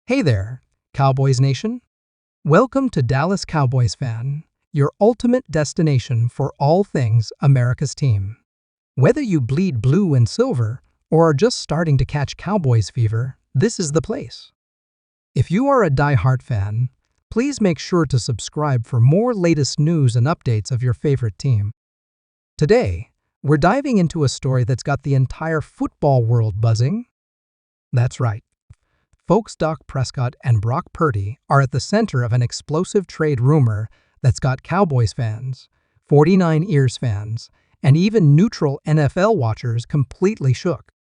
Hey there, Cowboys Nation. Welcome to Dallas Cowboys Fan, your ultimate destination for all things America's team. Whether you bleed blue and silver or are just starting to catch Cowboys fever, this is the place. If you are a die-hard fan, please make sure to subscribe for more latest news and updates of your favorite team. Today, we're diving into a story that's got the entire football world buzzing. That's right. Folks, Dak Prescott and Brock Purdy are at the center of an explosive trade rumor that's got Cowboys fans, 49 Ears fans, and even neutral NFL watchers completely shook.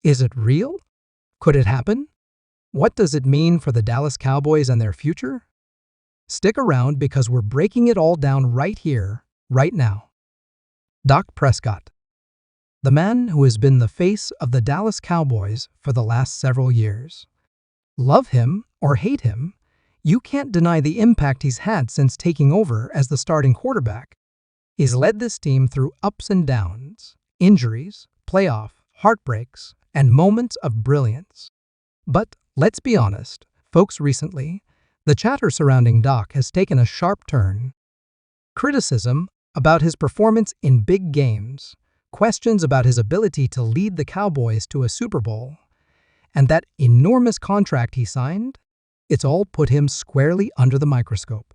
Is it real? Could it happen? What does it mean for the Dallas Cowboys and their future? Stick around because we're breaking it all down right here, right now. Dak Prescott, the man who has been the face of the Dallas Cowboys for the last several years. Love him or hate him, you can't deny the impact he's had since taking over as the starting quarterback. He's led this team through ups and downs, injuries, playoff, heartbreaks, and moments of brilliance. But let's be honest, folks, recently, the chatter surrounding Dak has taken a sharp turn. Criticism about his performance in big games, questions about his ability to lead the Cowboys to a Super Bowl, and that enormous contract he signed, it's all put him squarely under the microscope.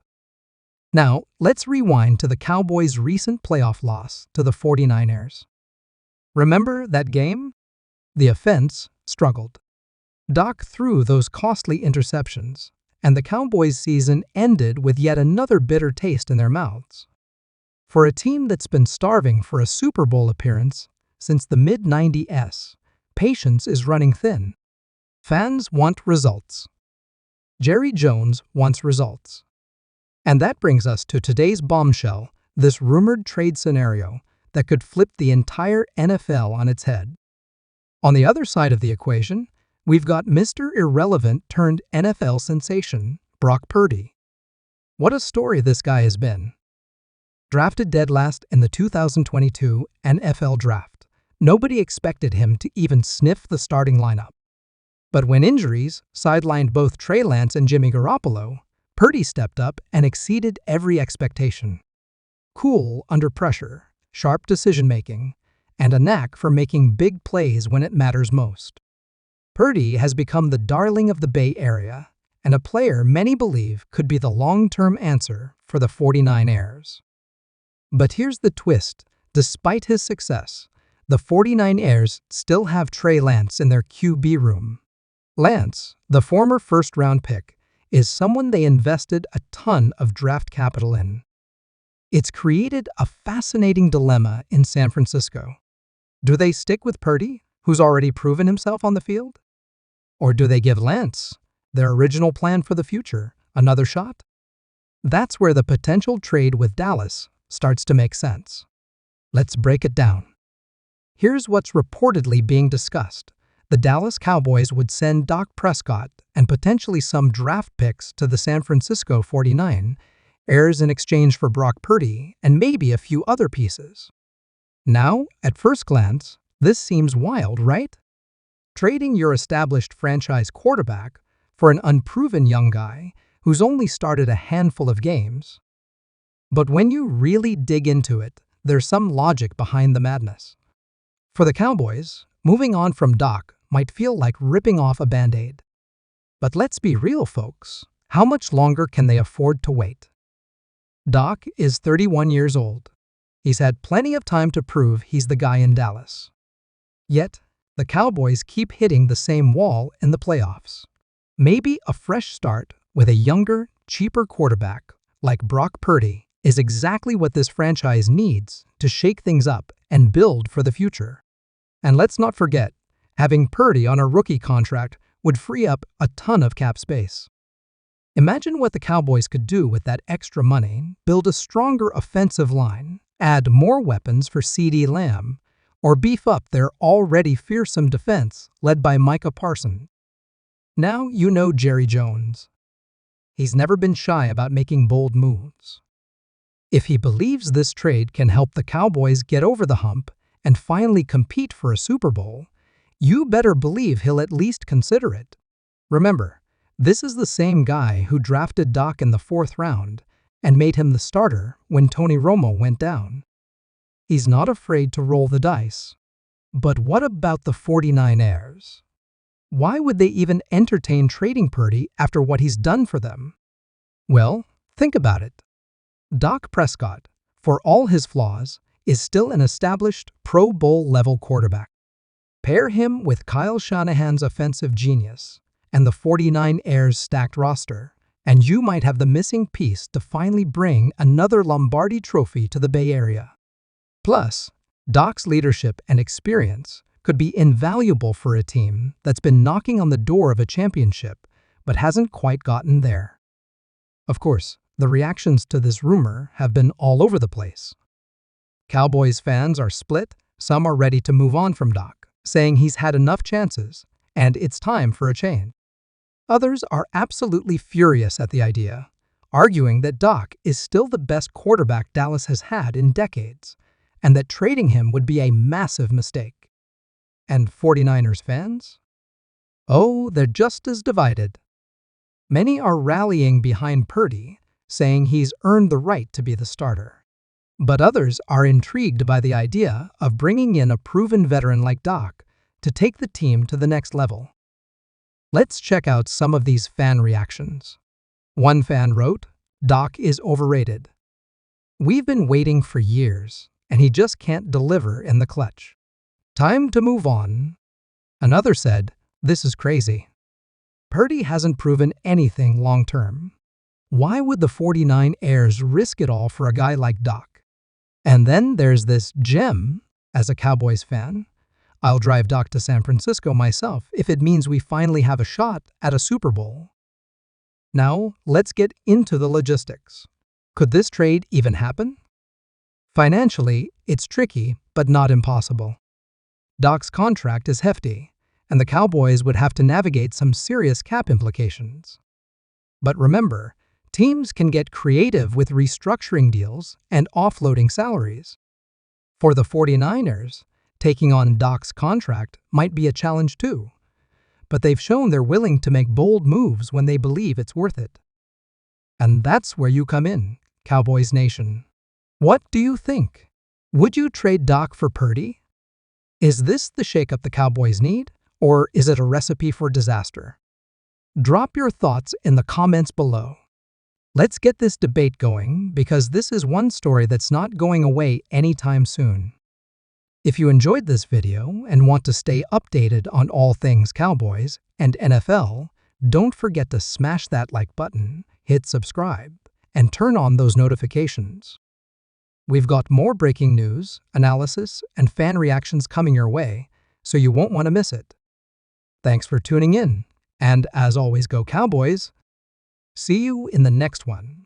Now, let's rewind to the Cowboys' recent playoff loss to the 49ers. Remember that game? The offense struggled. Dak threw those costly interceptions, and the Cowboys' season ended with yet another bitter taste in their mouths. For a team that's been starving for a Super Bowl appearance since the mid-90s, patience is running thin. Fans want results. Jerry Jones wants results. And that brings us to today's bombshell, this rumored trade scenario that could flip the entire NFL on its head. On the other side of the equation, we've got Mr. Irrelevant turned NFL sensation, Brock Purdy. What a story this guy has been. Drafted dead last in the 2022 NFL Draft, nobody expected him to even sniff the starting lineup. But when injuries sidelined both Trey Lance and Jimmy Garoppolo, Purdy stepped up and exceeded every expectation. Cool under pressure, sharp decision-making, and a knack for making big plays when it matters most. Purdy has become the darling of the Bay Area and a player many believe could be the long-term answer for the 49ers. But here's the twist. Despite his success, the 49ers still have Trey Lance in their QB room. Lance, the former first-round pick, is someone they invested a ton of draft capital in. It's created a fascinating dilemma in San Francisco. Do they stick with Purdy, who's already proven himself on the field? Or do they give Lance, their original plan for the future, another shot? That's where the potential trade with Dallas starts to make sense. Let's break it down. Here's what's reportedly being discussed. The Dallas Cowboys would send Dak Prescott and potentially some draft picks to the San Francisco 49ers in exchange for Brock Purdy and maybe a few other pieces. Now, at first glance, this seems wild, right? Trading your established franchise quarterback for an unproven young guy who's only started a handful of games. But when you really dig into it, there's some logic behind the madness. For the Cowboys, moving on from Dak might feel like ripping off a Band-Aid. But let's be real, folks. How much longer can they afford to wait? Dak is 31 years old. He's had plenty of time to prove he's the guy in Dallas. Yet, the Cowboys keep hitting the same wall in the playoffs. Maybe a fresh start with a younger, cheaper quarterback like Brock Purdy is exactly what this franchise needs to shake things up and build for the future. And let's not forget, having Purdy on a rookie contract would free up a ton of cap space. Imagine what the Cowboys could do with that extra money, build a stronger offensive line, add more weapons for CeeDee Lamb, or beef up their already fearsome defense led by Micah Parsons. Now you know Jerry Jones. He's never been shy about making bold moves. If he believes this trade can help the Cowboys get over the hump and finally compete for a Super Bowl, you better believe he'll at least consider it. Remember, This is the same guy who drafted Dak in the 4th round and made him the starter when Tony Romo went down. He's not afraid to roll the dice. But what about the 49ers? Why would they even entertain trading Purdy after what he's done for them? Well, think about it. Dak Prescott, for all his flaws, is still an established Pro Bowl-level quarterback. Pair him with Kyle Shanahan's offensive genius and the 49ers' stacked roster, and you might have the missing piece to finally bring another Lombardi trophy to the Bay Area. Plus, Dak's leadership and experience could be invaluable for a team that's been knocking on the door of a championship but hasn't quite gotten there. Of course, the reactions to this rumor have been all over the place. Cowboys fans are split. Some are ready to move on from Dak, saying he's had enough chances and it's time for a change. Others are absolutely furious at the idea, arguing that Dak is still the best quarterback Dallas has had in decades, and that trading him would be a massive mistake. And 49ers fans? Oh, they're just as divided. Many are rallying behind Purdy, saying he's earned the right to be the starter. But others are intrigued by the idea of bringing in a proven veteran like Dak to take the team to the next level. Let's check out some of these fan reactions. One fan wrote, "Dak is overrated. We've been waiting for years, and he just can't deliver in the clutch. Time to move on." Another said, "This is crazy. Purdy hasn't proven anything long-term. Why would the 49ers risk it all for a guy like Dak?" And then there's this gem, as a Cowboys fan. "I'll drive Dak to San Francisco myself if it means we finally have a shot at a Super Bowl." Now, let's get into the logistics. Could this trade even happen? Financially, it's tricky, but not impossible. Dak's contract is hefty, and the Cowboys would have to navigate some serious cap implications. But remember, teams can get creative with restructuring deals and offloading salaries. For the 49ers, taking on Dak's contract might be a challenge too, but they've shown they're willing to make bold moves when they believe it's worth it. And that's where you come in, Cowboys Nation. What do you think? Would you trade Dak for Purdy? Is this the shakeup the Cowboys need, or is it a recipe for disaster? Drop your thoughts in the comments below. Let's get this debate going, because this is one story that's not going away anytime soon. If you enjoyed this video and want to stay updated on all things Cowboys and NFL, don't forget to smash that like button, hit subscribe, and turn on those notifications. We've got more breaking news, analysis, and fan reactions coming your way, so you won't want to miss it. Thanks for tuning in, and as always, go Cowboys! See you in the next one.